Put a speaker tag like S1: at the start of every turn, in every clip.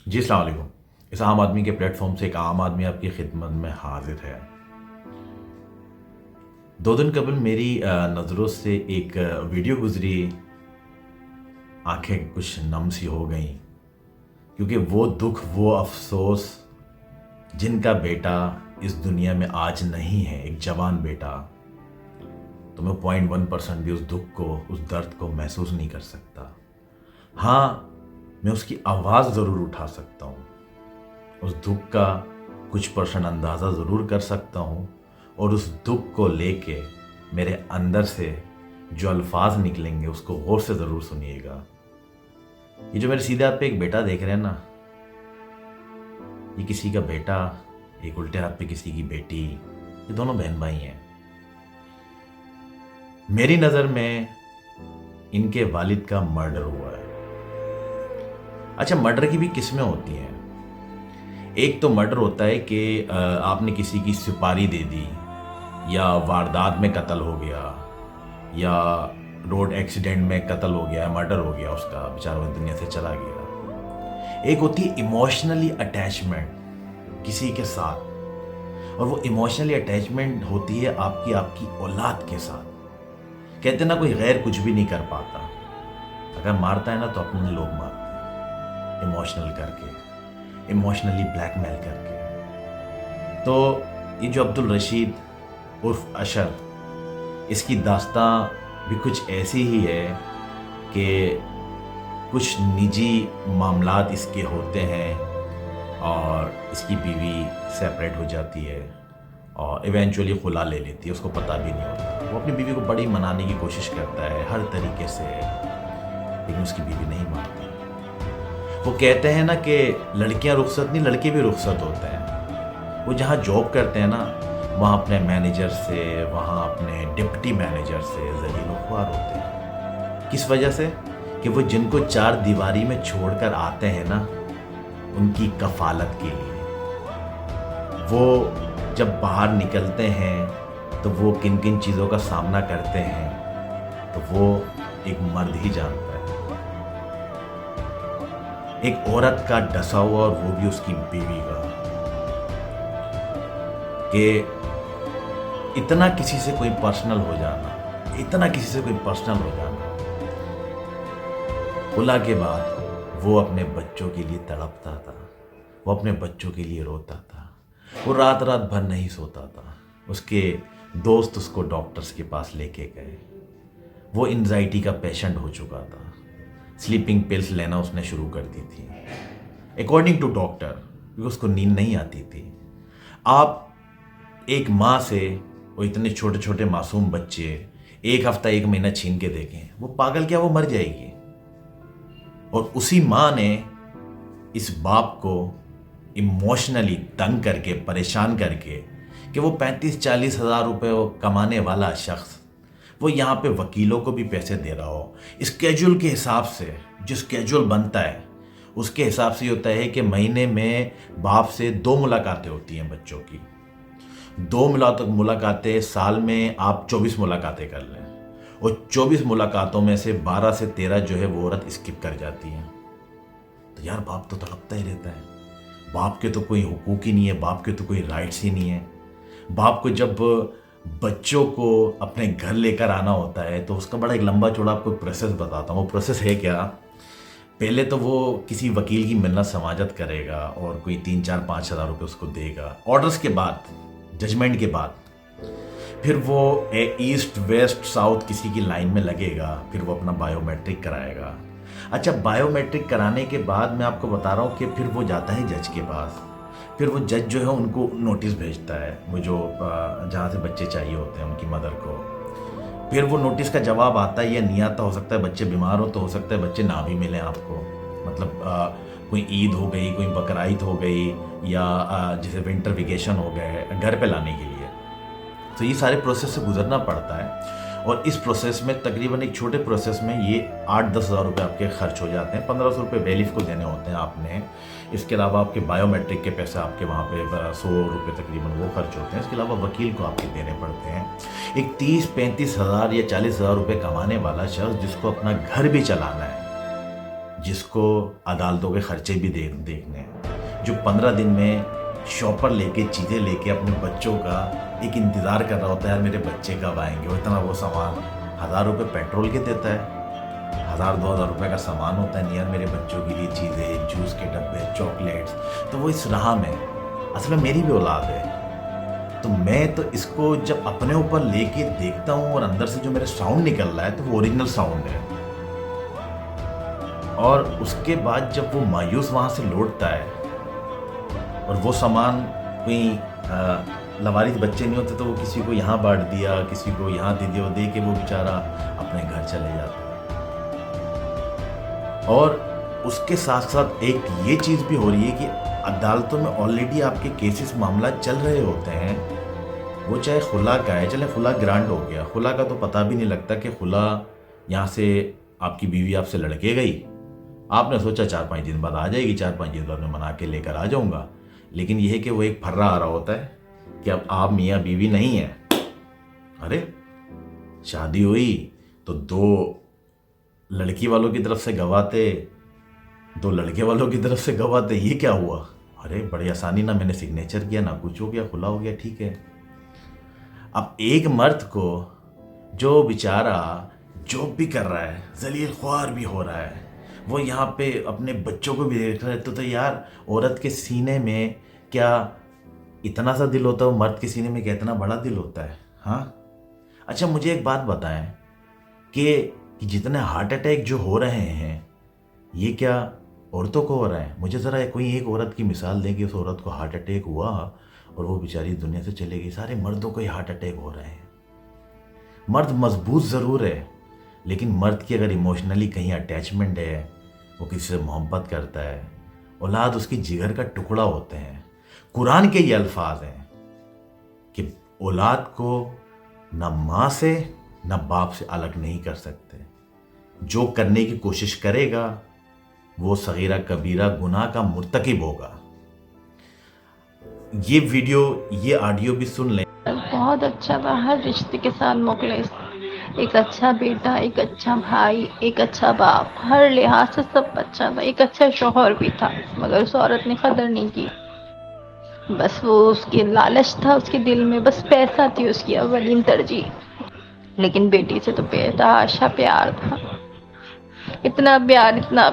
S1: جی السلام علیکم۔ اس عام آدمی کے پلیٹ فارم سے ایک عام آدمی آپ کی خدمت میں حاضر ہے۔ 2 دن قبل میری نظروں سے ایک ویڈیو گزری، آنکھیں کچھ نم سی ہو گئیں، کیونکہ وہ دکھ، وہ افسوس جن کا بیٹا اس دنیا میں آج نہیں ہے، ایک جوان بیٹا، تو میں 0.1% بھی اس دکھ کو، اس درد کو محسوس نہیں کر سکتا۔ ہاں، میں اس کی آواز ضرور اٹھا سکتا ہوں، اس دکھ کا کچھ % اندازہ ضرور کر سکتا ہوں، اور اس دکھ کو لے کے میرے اندر سے جو الفاظ نکلیں گے اس کو غور سے ضرور سنیے گا۔ یہ جو میرے سیدھے ہاتھ پہ ایک بیٹا دیکھ رہے ہیں نا، یہ کسی کا بیٹا، ایک الٹے ہاتھ پہ کسی کی بیٹی، یہ دونوں بہن بھائی ہیں۔ میری نظر میں ان کے والد کا مرڈر ہوا ہے۔ اچھا، مرڈر کی بھی قسمیں ہوتی ہیں۔ ایک تو مرڈر ہوتا ہے کہ آپ نے کسی کی سپاری دے دی، یا واردات میں قتل ہو گیا، یا روڈ ایکسیڈنٹ میں قتل ہو گیا، مرڈر ہو گیا، اس کا بیچارہ وہ دنیا سے چلا گیا۔ ایک ہوتی ہے ایموشنلی اٹیچمنٹ کسی کے ساتھ، اور وہ ایموشنلی اٹیچمنٹ ہوتی ہے آپ کی اولاد کے ساتھ۔ کہتے ہیں نا، کوئی غیر کچھ بھی نہیں کر پاتا، اگر مارتا ہے نا تو اپنے لوگ مارتے ہیں، ایموشنل کر کے، ایموشنلی بلیک میل کر کے۔ تو یہ جو عبدالرشید عرف اشر، اس کی داستاں بھی کچھ ایسی ہی ہے کہ کچھ نجی معاملات اس کے ہوتے ہیں، اور اس کی بیوی سیپریٹ ہو جاتی ہے، اور ایونچولی خلا لے لیتی ہے، اس کو پتہ بھی نہیں ہوتا۔ وہ اپنی بیوی کو بڑی منانے کی کوشش کرتا ہے ہر طریقے سے، لیکن اس کی بیوی نہیں مانتی۔ وہ کہتے ہیں نا کہ لڑکیاں رخصت نہیں، لڑکے بھی رخصت ہوتے ہیں۔ وہ جہاں جاب کرتے ہیں نا، وہاں اپنے مینیجر سے، وہاں اپنے ڈپٹی مینیجر سے ذلیل و خوار ہوتے ہیں۔ کس وجہ سے؟ کہ وہ جن کو 4 دیواری میں چھوڑ کر آتے ہیں نا، ان کی کفالت کے لیے وہ جب باہر نکلتے ہیں تو وہ کن کن چیزوں کا سامنا کرتے ہیں، تو وہ ایک مرد ہی جانتا ہے۔ ایک عورت کا ڈسا ہوا، اور وہ بھی اس کی بیوی کا، کہ اتنا کسی سے کوئی پرسنل ہو جانا، اتنا کسی سے کوئی پرسنل ہو جانا، خلا کے بعد وہ اپنے بچوں کے لیے تڑپتا تھا، وہ اپنے بچوں کے لیے روتا تھا، وہ رات رات بھر نہیں سوتا تھا۔ اس کے دوست اس کو ڈاکٹرز کے پاس لے کے گئے، وہ انزائٹی کا پیشنٹ ہو چکا تھا، سلیپنگ پلس لینا اس نے شروع کر دی تھی اکارڈنگ ٹو ڈاکٹر، کیونکہ اس کو نیند نہیں آتی تھی۔ آپ ایک ماں سے وہ اتنے چھوٹے چھوٹے معصوم بچے 1 ہفتہ 1 مہینہ چھین کے دیکھیں، وہ پاگل کیا، وہ مر جائے گی۔ اور اسی ماں نے اس باپ کو ایموشنلی تنگ کر کے، پریشان کر کے، کہ وہ 35-40 ہزار روپے کمانے والا شخص، وہ یہاں پہ وکیلوں کو بھی پیسے دے رہا ہو، اسکیجول کے حساب سے، جو اسکیجول بنتا ہے اس کے حساب سے ہوتا ہے کہ مہینے میں باپ سے 2 ملاقاتیں ہوتی ہیں بچوں کی، 2 ملاقاتیں، سال میں آپ 24 ملاقاتیں کر لیں، اور 24 ملاقاتوں میں سے 12 سے 13 جو ہے وہ عورت اسکپ کر جاتی ہیں۔ تو یار باپ تو تڑپتا ہی رہتا ہے، باپ کے تو کوئی حقوق ہی نہیں ہے، باپ کے تو کوئی رائٹس ہی نہیں ہے۔ باپ کو جب بچوں کو اپنے گھر لے کر آنا ہوتا ہے تو اس کا بڑا ایک لمبا چوڑا آپ کو پروسیس بتاتا ہوں۔ وہ پروسیس ہے کیا؟ پہلے تو وہ کسی وکیل کی منت سماجت کرے گا، اور کوئی 3-4-5 ہزار روپے اس کو دے گا، آرڈرز کے بعد، ججمنٹ کے بعد۔ پھر وہ ایسٹ ویسٹ ساؤتھ کسی کی لائن میں لگے گا، پھر وہ اپنا بائیو میٹرک کرائے گا۔ اچھا، بائیو میٹرک کرانے کے بعد میں آپ کو بتا رہا ہوں کہ پھر وہ جاتا ہے جج کے پاس، پھر وہ جج جو ہے ان کو نوٹس بھیجتا ہے، وہ جو جہاں سے بچے چاہیے ہوتے ہیں ان کی مدر کو۔ پھر وہ نوٹس کا جواب آتا ہے یا نہیں آتا، ہو سکتا ہے بچے بیمار ہو، تو ہو سکتا ہے بچے نہ بھی ملیں آپ کو، مطلب کوئی عید ہو گئی، کوئی بقرعید ہو گئی، یا جیسے ونٹر ویکیشن ہو گئے، گھر پہ لانے کے لیے۔ تو یہ سارے پروسیس سے گزرنا پڑتا ہے، اور اس پروسیس میں تقریباً ایک چھوٹے پروسیس میں یہ 8-10 ہزار روپے آپ کے خرچ ہو جاتے ہیں۔ 1500 روپے بیلیف کو دینے ہوتے ہیں آپ نے، اس کے علاوہ آپ کے بائیو میٹرک کے پیسے آپ کے وہاں پہ 100 روپے تقریباً وہ خرچ ہوتے ہیں، اس کے علاوہ وکیل کو آپ کے دینے پڑتے ہیں۔ ایک 30-35 ہزار یا 40 ہزار روپے کمانے والا شخص، جس کو اپنا گھر بھی چلانا ہے، جس کو عدالتوں کے خرچے بھی دیکھنے ہیں، جو 15 دن میں شاپر لے کے چیزیں لے کے اپنے بچوں کا ایک انتظار کر رہا ہوتا ہے، یار میرے بچے کب آئیں گے، وہ اتنا وہ سامان 1000 روپے پیٹرول کے دیتا ہے، 1000-2000 روپے کا سامان ہوتا ہے، نہیں یار میرے بچوں کے لیے چیزیں، جوس کے ڈبے، چاکلیٹس، تو وہ اس راہ میں اصل میں میری بھی اولاد ہے، تو میں تو اس کو جب اپنے اوپر لے کے دیکھتا ہوں اور اندر سے جو میرے ساؤنڈ نکل رہا ہے تو وہ اوریجنل ساؤنڈ ہے، اور اس کے بعد جب وہ مایوس وہاں سے لوٹتا ہے اور وہ سامان کوئی لوارث بچے نہیں ہوتے تو وہ کسی کو یہاں بانٹ دیا، کسی کو یہاں دے دیا، وہ دے کے وہ بیچارہ اپنے گھر چلے جاتا ہے۔ اور اس کے ساتھ ساتھ ایک یہ چیز بھی ہو رہی ہے کہ عدالتوں میں آلریڈی آپ کے کیسز معاملات چل رہے ہوتے ہیں، وہ چاہے خلا کا ہے، چلے خلا گرانٹ ہو گیا، خلا کا تو پتہ بھی نہیں لگتا کہ خلا یہاں سے آپ کی بیوی آپ سے لڑکے گئی، آپ نے سوچا 4-5 دن بعد آ جائے گی، 4-5 دن بعد میں منا کے لے کر آ جاؤں گا، لیکن یہ ہے کہ وہ ایک پھرا آ رہا ہوتا ہے کہ اب آپ میاں بیوی نہیں ہیں، ارے شادی ہوئی تو 2 لڑکی والوں کی طرف سے گواہ تھے، 2 لڑکے والوں کی طرف سے گواہ تھے، یہ کیا ہوا؟ ارے بڑی آسانی، نہ میں نے سگنیچر کیا، نہ کچھ ہو گیا، کھلا ہو گیا، ٹھیک ہے۔ اب ایک مرد کو جو بیچارہ جاب بھی کر رہا ہے، ذلیل خوار بھی ہو رہا ہے، وہ یہاں پہ اپنے بچوں کو بھی دیکھ رہا ہے، تو یار عورت کے سینے میں کیا اتنا سا دل ہوتا ہے، وہ مرد کے سینے میں کیا اتنا بڑا دل ہوتا ہے؟ ہاں اچھا مجھے ایک بات بتائیں کہ جتنے ہارٹ اٹیک جو ہو رہے ہیں یہ کیا عورتوں کو ہو رہا ہے؟ مجھے ذرا کوئی ایک عورت کی مثال دیں کہ اس عورت کو ہارٹ اٹیک ہوا اور وہ بیچاری دنیا سے چلے گئی۔ سارے مردوں کو ہی ہارٹ اٹیک ہو رہے ہیں۔ مرد مضبوط ضرور ہے، لیکن مرد کی اگر ایموشنلی کہیں اٹیچمنٹ ہے، وہ کسی سے محبت کرتا ہے، اولاد اس کی جگر کا ٹکڑا ہوتے ہیں۔ قرآن کے یہ الفاظ ہیں کہ اولاد کو نہ ماں سے نہ باپ سے الگ نہیں کر سکتے، جو کرنے کی کوشش کرے گا وہ صغیرہ کبیرہ گناہ کا مرتکب ہوگا۔ یہ ویڈیو یہ آڈیو بھی سن لیں۔
S2: بہت اچھا تھا، ہر رشتے کے ساتھ مخلص، ایک اچھا بیٹا، ایک اچھا بھائی، ایک اچھا باپ، ہر لحاظ سے سب اچھا تھا، ایک اچھا شوہر بھی تھا، مگر اس عورت نے قدر نہیں کی، بس وہ اس کی لالچ تھا اس کے دل میں، بس پیسہ تھی اس کی اولین ترجیح، لیکن بیٹی سے تو بے تحاشا پیار تھا، اتنا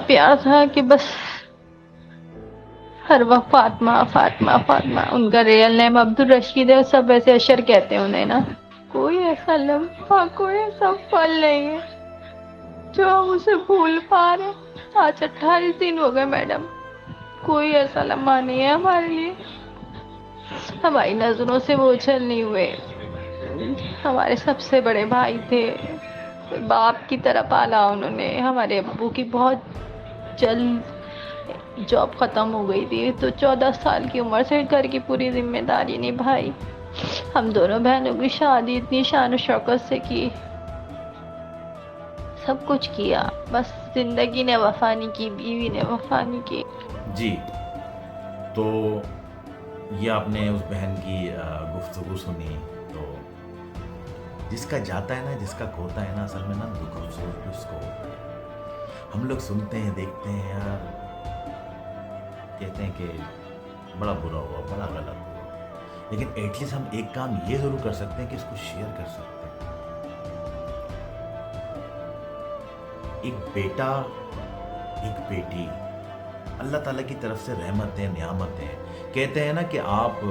S2: پیار تھا کہ بس ہر وقت فاطمہ فاطمہ فاطمہ، ان کا ریئل نیم عبد الرشید ہے، سب ایسے اشر کہتے ہیں انہیں نا۔ کوئی ایسا لمحہ، کوئی ایسا پل نہیں ہے جو ہم اسے بھول پا رہے۔ آج 28 دن ہو گئے میڈم، کوئی ایسا لمحہ نہیں ہے ہمارے لیے، ہماری نظروں سے وہ اوجھل نہیں ہوئے۔ ہمارے سب سے بڑے بھائی تھے، باپ کی طرح پالا انہوں نے۔ ہمارے ابو کی بہت جلد جاب ختم ہو گئی تھی تو 14 سال کی عمر سے گھر کی پوری ذمہ داری نبھائی۔ ہم دونوں بہنوں کی شادی اتنی شان و شوکت سے کی، سب کچھ کیا، بس زندگی نے وفا نہیں کی، بیوی نے وفا نہیں کی۔
S1: جی تو یہ آپ نے اس بہن کی گفتگو سنی، تو جس کا جاتا ہے نا، جس کا کھوتا ہے نا، اصل میں نا دکھ افسوس بھی اس کو ہوتا ہے۔ ہم لوگ سنتے ہیں، دیکھتے ہیں یار، کہتے ہیں کہ بڑا برا ہوا، بڑا غلط ہوا، لیکن ایٹ لیسٹ ہم ایک کام یہ ضرور کر سکتے ہیں کہ اس کو شیئر کر سکتے ہیں۔ ایک بیٹا، ایک بیٹی، اللہ تعالیٰ کی طرف سے رحمتیں، نعمتیں۔ کہتے ہیں نا کہ آپ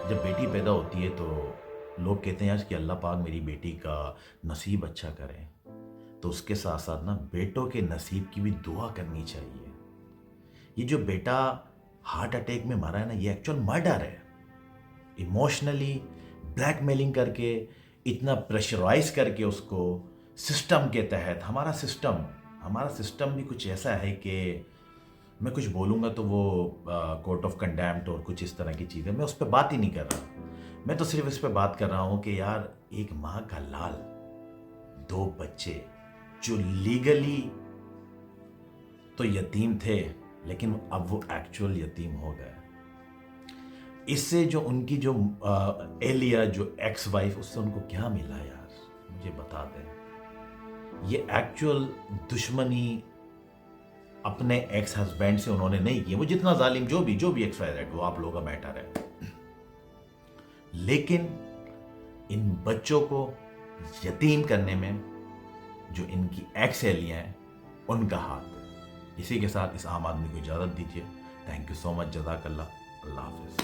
S1: جب بیٹی پیدا ہوتی ہے تو لوگ کہتے ہیں کہ اللہ پاک میری بیٹی کا نصیب اچھا کرے، تو اس کے ساتھ ساتھ نا بیٹوں کے نصیب کی بھی دعا کرنی چاہیے۔ یہ جو بیٹا ہارٹ اٹیک میں مرا ہے نا، یہ ایکچوئل مرڈر ہے، ایموشنلی بلیک میلنگ کر کے، اتنا پریشرائز کر کے اس کو سسٹم کے تحت۔ ہمارا سسٹم بھی کچھ ایسا ہے کہ میں کچھ بولوں گا تو وہ کورٹ آف کنڈیمٹ اور کچھ اس طرح کی چیزیں، میں اس پہ بات ہی نہیں کر رہا، میں تو صرف اس پہ بات کر رہا ہوں کہ یار ایک ماں کا لال، 2 بچے جو لیگلی تو یتیم تھے لیکن اب وہ ایکچوئل یتیم ہو گئے۔ اس سے جو ان کی جو اہلیہ، جو ایکس وائف، اس سے ان کو کیا ملا یار، مجھے بتا دیں۔ یہ ایکچوئل دشمنی اپنے ایکس ہسبینڈ سے انہوں نے نہیں کیے، وہ جتنا ظالم جو بھی ایکس وائی زیڈ، وہ آپ لوگوں کا میٹر ہے، لیکن ان بچوں کو یتیم کرنے میں جو ان کی ایکس اہلیاں ہیں ان کا ہاتھ ہے۔ اسی کے ساتھ اس عام آدمی کو اجازت دیجیے۔ تھینک یو سو مچ، جزاک اللہ، اللہ حافظ۔